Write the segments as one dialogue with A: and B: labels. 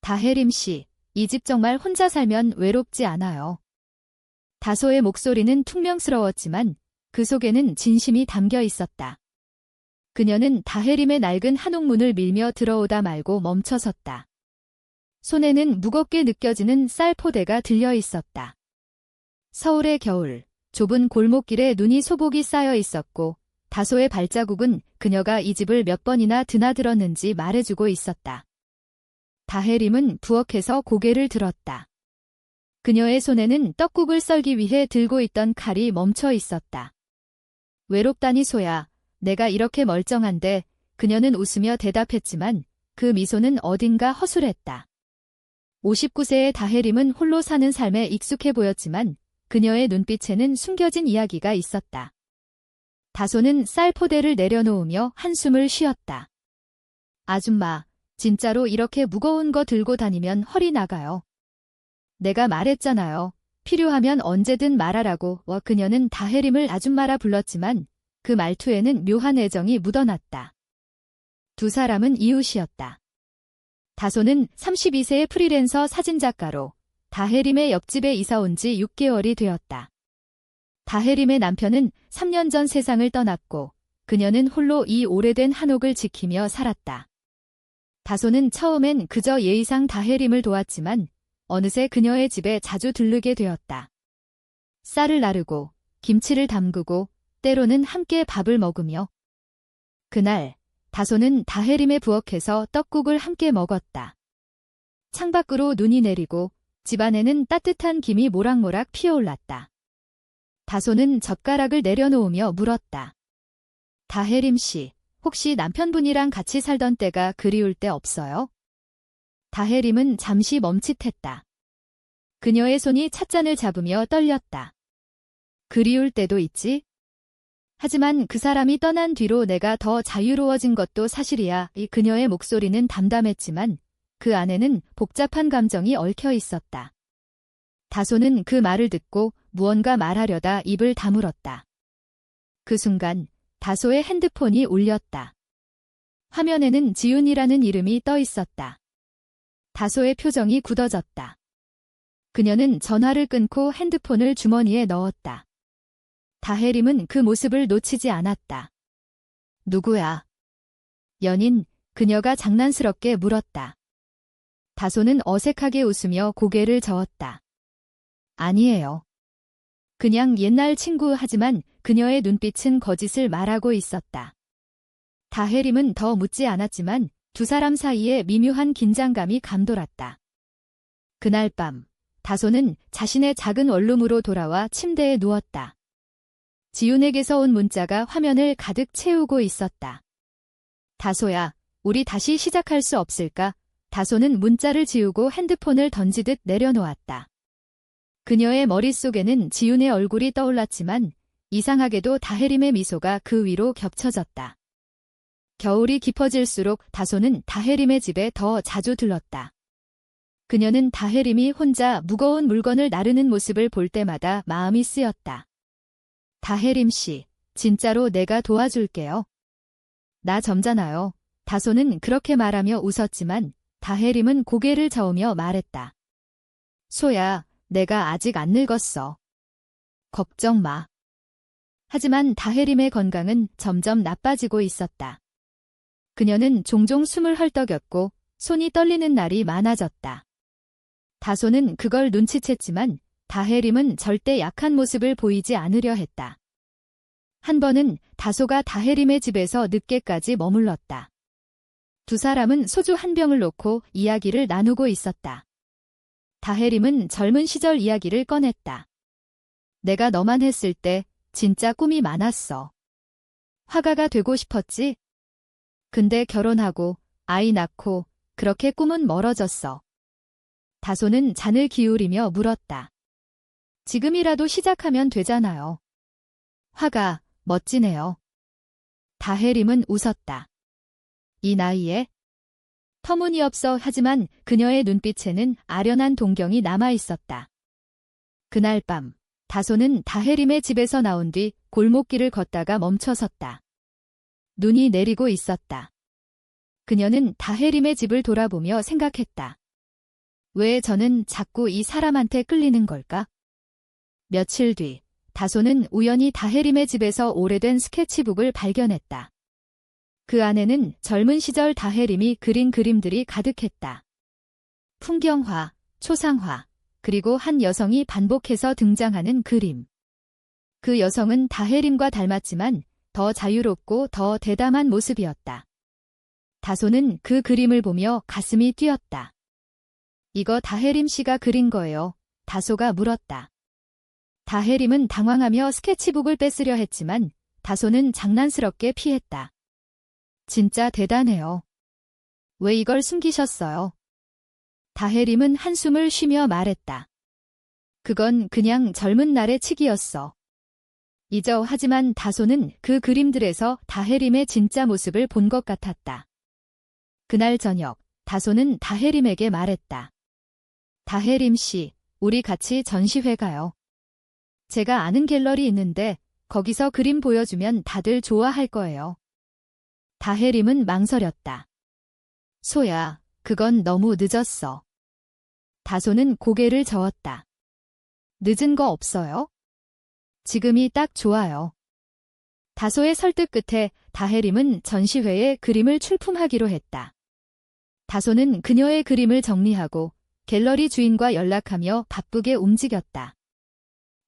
A: 다혜림 씨, 이 집 정말 혼자 살면 외롭지 않아요. 다소의 목소리는 퉁명스러웠지만 그 속에는 진심이 담겨 있었다. 그녀는 다혜림의 낡은 한옥문을 밀며 들어오다 말고 멈춰섰다. 손에는 무겁게 느껴지는 쌀 포대가 들려 있었다. 서울의 겨울, 좁은 골목길에 눈이 소복이 쌓여 있었고 다소의 발자국은 그녀가 이 집을 몇 번이나 드나들었는지 말해주고 있었다. 다혜림은 부엌에서 고개를 들었다. 그녀의 손에는 떡국을 썰기 위해 들고 있던 칼이 멈춰 있었다. 외롭다니 소야, 내가 이렇게 멀쩡한데. 그녀는 웃으며 대답했지만 그 미소는 어딘가 허술했다. 59세의 다혜림은 홀로 사는 삶에 익숙해 보였지만 그녀의 눈빛에는 숨겨진 이야기가 있었다. 다소는 쌀 포대를 내려놓으며 한숨을 쉬었다. 아줌마, 진짜로 이렇게 무거운 거 들고 다니면 허리 나가요. 내가 말했잖아요. 필요하면 언제든 말하라고. 그녀는 다혜림을 아줌마라 불렀지만 그 말투에는 묘한 애정이 묻어났다. 두 사람은 이웃이었다. 다소는 32세의 프리랜서 사진작가로 다혜림의 옆집에 이사 온 지 6개월이 되었다. 다혜림의 남편은 3년 전 세상을 떠났고 그녀는 홀로 이 오래된 한옥을 지키며 살았다. 다소는 처음엔 그저 예의상 다혜림을 도왔지만 어느새 그녀의 집에 자주 들르게 되었다. 쌀을 나르고 김치를 담그고 때로는 함께 밥을 먹으며. 그날 다소는 다혜림의 부엌에서 떡국을 함께 먹었다. 창밖으로 눈이 내리고 집안에는 따뜻한 김이 모락모락 피어올랐다. 다소는 젓가락을 내려놓으며 물었다. 다혜림 씨, 혹시 남편분이랑 같이 살던 때가 그리울 때 없어요? 다혜림은 잠시 멈칫했다. 그녀의 손이 찻잔을 잡으며 떨렸다. 그리울 때도 있지? 하지만 그 사람이 떠난 뒤로 내가 더 자유로워진 것도 사실이야. 그녀의 목소리는 담담했지만 그 안에는 복잡한 감정이 얽혀 있었다. 다소는 그 말을 듣고 무언가 말하려다 입을 다물었다. 그 순간 다소의 핸드폰이 울렸다. 화면에는 지훈이라는 이름이 떠 있었다. 다소의 표정이 굳어졌다. 그녀는 전화를 끊고 핸드폰을 주머니에 넣었다. 다혜림은 그 모습을 놓치지 않았다. 누구야? 연인, 그녀가 장난스럽게 물었다. 다소는 어색하게 웃으며 고개를 저었다. 아니에요. 그냥 옛날 친구. 하지만 그녀의 눈빛은 거짓을 말하고 있었다. 다혜림은 더 묻지 않았지만 두 사람 사이에 미묘한 긴장감이 감돌았다. 그날 밤, 다소는 자신의 작은 원룸으로 돌아와 침대에 누웠다. 지훈에게서 온 문자가 화면을 가득 채우고 있었다. 다소야, 우리 다시 시작할 수 없을까? 다소는 문자를 지우고 핸드폰을 던지듯 내려놓았다. 그녀의 머릿속에는 지훈의 얼굴이 떠올랐지만 이상하게도 다혜림의 미소가 그 위로 겹쳐졌다. 겨울이 깊어질수록 다소는 다혜림의 집에 더 자주 들렀다. 그녀는 다혜림이 혼자 무거운 물건을 나르는 모습을 볼 때마다 마음이 쓰였다. 다혜림 씨, 진짜로 내가 도와줄게요. 나 젊잖아요. 다소는 그렇게 말하며 웃었지만 다혜림은 고개를 저으며 말했다. 소야, 내가 아직 안 늙었어. 걱정 마. 하지만 다혜림의 건강은 점점 나빠지고 있었다. 그녀는 종종 숨을 헐떡였고 손이 떨리는 날이 많아졌다. 다소는 그걸 눈치챘지만 다혜림은 절대 약한 모습을 보이지 않으려 했다. 한 번은 다소가 다혜림의 집에서 늦게까지 머물렀다. 두 사람은 소주 한 병을 놓고 이야기를 나누고 있었다. 다혜림은 젊은 시절 이야기를 꺼냈다. 내가 너만 했을 때 진짜 꿈이 많았어. 화가가 되고 싶었지? 근데 결혼하고 아이 낳고 그렇게 꿈은 멀어졌어. 다소는 잔을 기울이며 물었다. 지금이라도 시작하면 되잖아요. 화가, 멋지네요. 다혜림은 웃었다. 이 나이에? 터무니없어. 하지만 그녀의 눈빛에는 아련한 동경이 남아있었다. 그날 밤, 다소는 다혜림의 집에서 나온 뒤 골목길을 걷다가 멈춰섰다. 눈이 내리고 있었다. 그녀는 다혜림의 집을 돌아보며 생각했다. 왜 저는 자꾸 이 사람한테 끌리는 걸까? 며칠 뒤, 다소는 우연히 다혜림의 집에서 오래된 스케치북을 발견했다. 그 안에는 젊은 시절 다혜림이 그린 그림들이 가득했다. 풍경화, 초상화, 그리고 한 여성이 반복해서 등장하는 그림. 그 여성은 다혜림과 닮았지만 더 자유롭고 더 대담한 모습이었다. 다소는 그 그림을 보며 가슴이 뛰었다. 이거 다혜림 씨가 그린 거예요. 다소가 물었다. 다혜림은 당황하며 스케치북을 뺏으려 했지만 다소는 장난스럽게 피했다. 진짜 대단해요. 왜 이걸 숨기셨어요? 다혜림은 한숨을 쉬며 말했다. 그건 그냥 젊은 날의 치기였어. 하지만 다소는 그 그림들에서 다혜림의 진짜 모습을 본 것 같았다. 그날 저녁, 다소는 다혜림에게 말했다. 다혜림 씨, 우리 같이 전시회 가요. 제가 아는 갤러리 있는데 거기서 그림 보여주면 다들 좋아할 거예요. 다혜림은 망설였다. 소야, 그건 너무 늦었어. 다소는 고개를 저었다. 늦은 거 없어요? 지금이 딱 좋아요. 다소의 설득 끝에 다혜림은 전시회에 그림을 출품하기로 했다. 다소는 그녀의 그림을 정리하고 갤러리 주인과 연락하며 바쁘게 움직였다.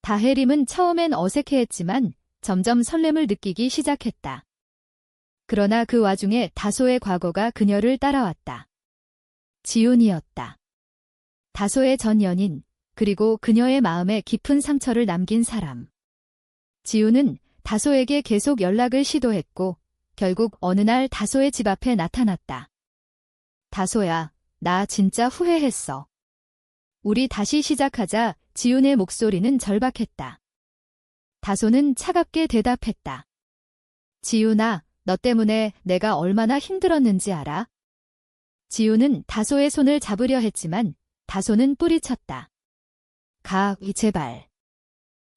A: 다혜림은 처음엔 어색해했지만 점점 설렘을 느끼기 시작했다. 그러나 그 와중에 다소의 과거가 그녀를 따라왔다. 지훈이었다. 다소의 전 연인, 그리고 그녀의 마음에 깊은 상처를 남긴 사람. 지훈은 다소에게 계속 연락을 시도했고 결국 어느 날 다소의 집 앞에 나타났다. 다소야, 나 진짜 후회했어. 우리 다시 시작하자. 지훈의 목소리는 절박했다. 다소는 차갑게 대답했다. 지훈아, 너 때문에 내가 얼마나 힘들었는지 알아? 지훈은 다소의 손을 잡으려 했지만 다소는 뿌리쳤다. 제발.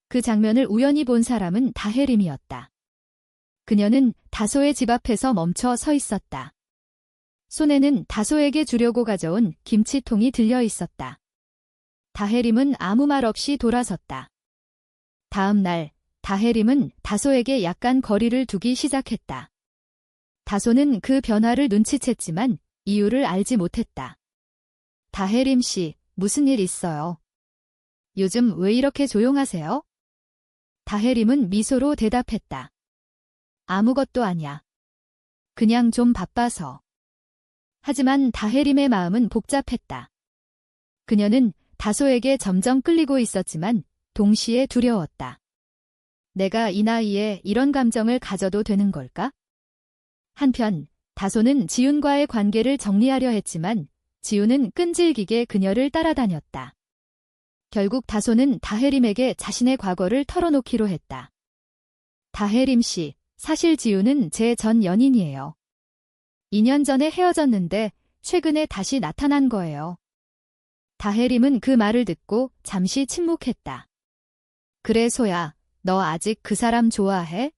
A: 그 장면을 우연히 본 사람은 다혜림이었다. 그녀는 다소의 집 앞에서 멈춰 서 있었다. 손에는 다소에게 주려고 가져온 김치통이 들려 있었다. 다혜림은 아무 말 없이 돌아섰다. 다음 날, 다혜림은 다소에게 약간 거리를 두기 시작했다. 다소는 그 변화를 눈치챘지만 이유를 알지 못했다. 다혜림 씨, 무슨 일 있어요? 요즘 왜 이렇게 조용하세요? 다혜림은 미소로 대답했다. 아무것도 아냐. 그냥 좀 바빠서. 하지만 다혜림의 마음은 복잡했다. 그녀는 다소에게 점점 끌리고 있었지만 동시에 두려웠다. 내가 이 나이에 이런 감정을 가져도 되는 걸까? 한편 다소는 지훈과의 관계를 정리하려 했지만 지훈은 끈질기게 그녀를 따라다녔다. 결국 다소는 다혜림에게 자신의 과거를 털어놓기로 했다. 다혜림 씨, 사실 지훈은 제 전 연인이에요. 2년 전에 헤어졌는데 최근에 다시 나타난 거예요. 다혜림은 그 말을 듣고 잠시 침묵했다. 그래 소야, 너 아직 그 사람 좋아해?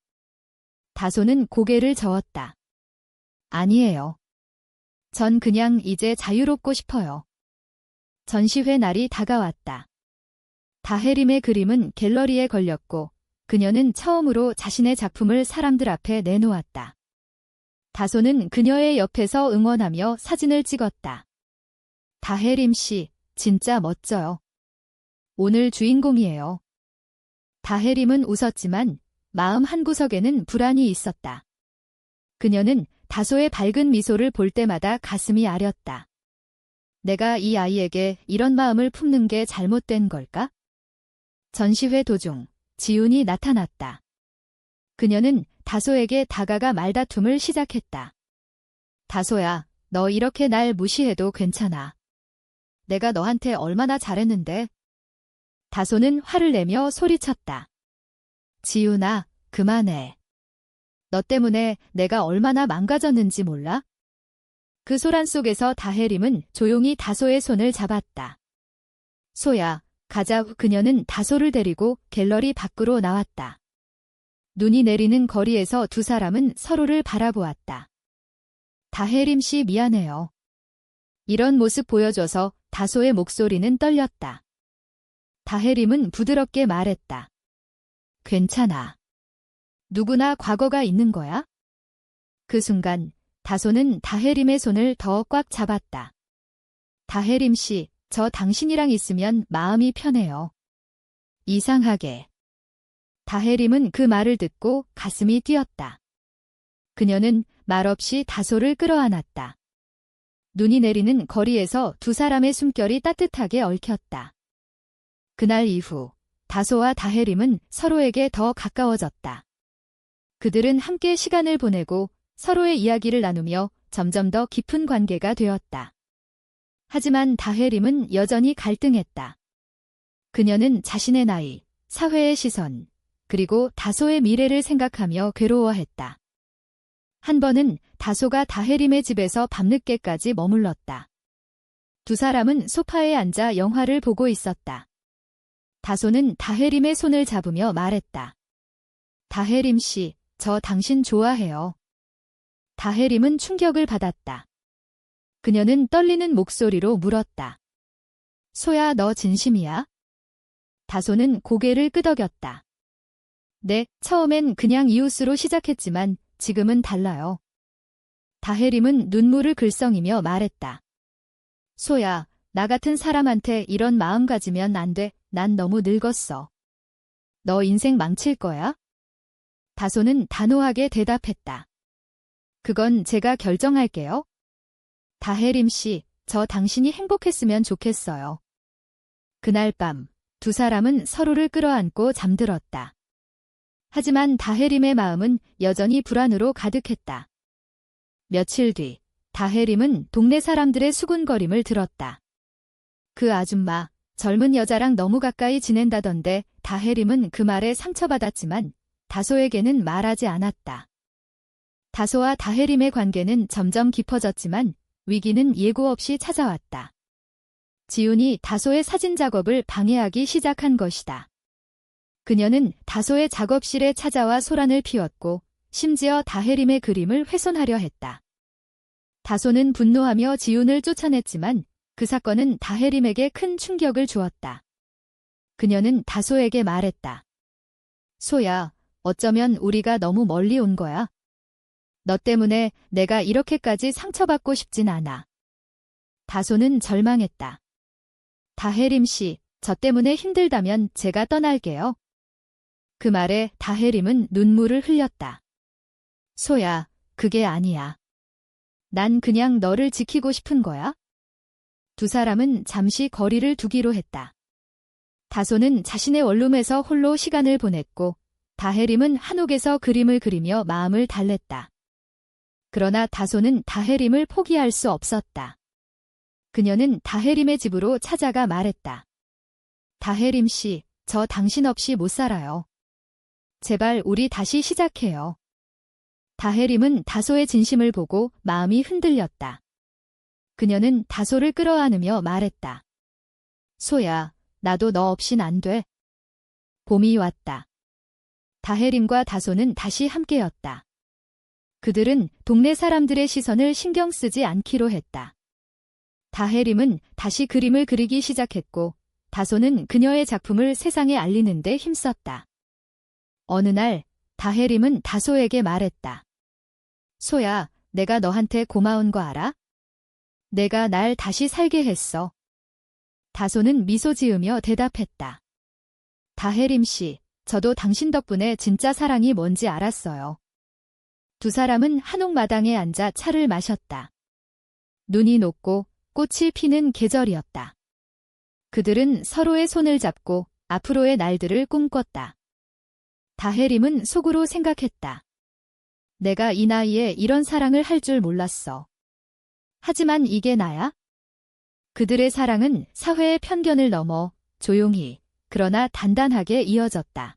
A: 다소는 고개를 저었다. 아니에요. 전 그냥 이제 자유롭고 싶어요. 전시회 날이 다가왔다. 다혜림의 그림은 갤러리에 걸렸고 그녀는 처음으로 자신의 작품을 사람들 앞에 내놓았다. 다소는 그녀의 옆에서 응원하며 사진을 찍었다. 다혜림 씨, 진짜 멋져요. 오늘 주인공이에요. 다혜림은 웃었지만 마음 한구석에는 불안이 있었다. 그녀는 다소의 밝은 미소를 볼 때마다 가슴이 아렸다. 내가 이 아이에게 이런 마음을 품는 게 잘못된 걸까? 전시회 도중 지훈이 나타났다. 그녀는 다소에게 다가가 말다툼을 시작했다. 다소야, 너 이렇게 날 무시해도 괜찮아. 내가 너한테 얼마나 잘했는데. 다소는 화를 내며 소리쳤다. 지훈아, 그만해. 너 때문에 내가 얼마나 망가졌는지 몰라? 그 소란 속에서 다혜림은 조용히 다소의 손을 잡았다. 소야, 가자. 그녀는 다소를 데리고 갤러리 밖으로 나왔다. 눈이 내리는 거리에서 두 사람은 서로를 바라보았다. 다혜림 씨 미안해요. 이런 모습 보여줘서 다소의 목소리는 떨렸다. 다혜림은 부드럽게 말했다. 괜찮아. 누구나 과거가 있는 거야? 그 순간 다소는 다혜림의 손을 더 꽉 잡았다. 다혜림 씨, 저 당신이랑 있으면 마음이 편해요. 이상하게. 다혜림은 그 말을 듣고 가슴이 뛰었다. 그녀는 말없이 다소를 끌어안았다. 눈이 내리는 거리에서 두 사람의 숨결이 따뜻하게 얽혔다. 그날 이후 다소와 다혜림은 서로에게 더 가까워졌다. 그들은 함께 시간을 보내고 서로의 이야기를 나누며 점점 더 깊은 관계가 되었다. 하지만 다혜림은 여전히 갈등했다. 그녀는 자신의 나이, 사회의 시선, 그리고 다소의 미래를 생각하며 괴로워했다. 한 번은 다소가 다혜림의 집에서 밤늦게까지 머물렀다. 두 사람은 소파에 앉아 영화를 보고 있었다. 다소는 다혜림의 손을 잡으며 말했다. 다혜림 씨, 저 당신 좋아해요. 다혜림은 충격을 받았다. 그녀는 떨리는 목소리로 물었다. 소야, 너 진심이야? 다소는 고개를 끄덕였다. 네, 처음엔 그냥 이웃으로 시작했지만 지금은 달라요. 다혜림은 눈물을 글썽이며 말했다. 소야, 나 같은 사람한테 이런 마음 가지면 안 돼. 난 너무 늙었어. 너 인생 망칠 거야? 다소는 단호하게 대답했다. 그건 제가 결정할게요. 다혜림 씨, 저 당신이 행복했으면 좋겠어요. 그날 밤, 두 사람은 서로를 끌어안고 잠들었다. 하지만 다혜림의 마음은 여전히 불안으로 가득했다. 며칠 뒤, 다혜림은 동네 사람들의 수군거림을 들었다. 그 아줌마, 젊은 여자랑 너무 가까이 지낸다던데. 다혜림은 그 말에 상처받았지만 다소에게는 말하지 않았다. 다소와 다혜림의 관계는 점점 깊어졌지만 위기는 예고 없이 찾아왔다. 지훈이 다소의 사진 작업을 방해하기 시작한 것이다. 그녀는 다소의 작업실에 찾아와 소란을 피웠고 심지어 다혜림의 그림을 훼손하려 했다. 다소는 분노하며 지훈을 쫓아냈지만 그 사건은 다혜림에게 큰 충격을 주었다. 그녀는 다소에게 말했다. 소야, 어쩌면 우리가 너무 멀리 온 거야. 너 때문에 내가 이렇게까지 상처받고 싶진 않아. 다소는 절망했다. 다혜림 씨, 저 때문에 힘들다면 제가 떠날게요. 그 말에 다혜림은 눈물을 흘렸다. 소야, 그게 아니야. 난 그냥 너를 지키고 싶은 거야. 두 사람은 잠시 거리를 두기로 했다. 다소는 자신의 원룸에서 홀로 시간을 보냈고 다혜림은 한옥에서 그림을 그리며 마음을 달랬다. 그러나 다소는 다혜림을 포기할 수 없었다. 그녀는 다혜림의 집으로 찾아가 말했다. 다혜림 씨, 저 당신 없이 못 살아요. 제발 우리 다시 시작해요. 다혜림은 다소의 진심을 보고 마음이 흔들렸다. 그녀는 다소를 끌어안으며 말했다. 소야, 나도 너 없인 안 돼. 봄이 왔다. 다혜림과 다소는 다시 함께였다. 그들은 동네 사람들의 시선을 신경 쓰지 않기로 했다. 다혜림은 다시 그림을 그리기 시작했고 다소는 그녀의 작품을 세상에 알리는 데 힘썼다. 어느 날 다혜림은 다소에게 말했다. 소야, 내가 너한테 고마운 거 알아? 내가 날 다시 살게 했어. 다소는 미소 지으며 대답했다. 다혜림 씨, 저도 당신 덕분에 진짜 사랑이 뭔지 알았어요. 두 사람은 한옥마당에 앉아 차를 마셨다. 눈이 녹고 꽃이 피는 계절이었다. 그들은 서로의 손을 잡고 앞으로의 날들을 꿈꿨다. 다혜림은 속으로 생각했다. 내가 이 나이에 이런 사랑을 할 줄 몰랐어. 하지만 이게 나야? 그들의 사랑은 사회의 편견을 넘어 조용히, 그러나 단단하게 이어졌다.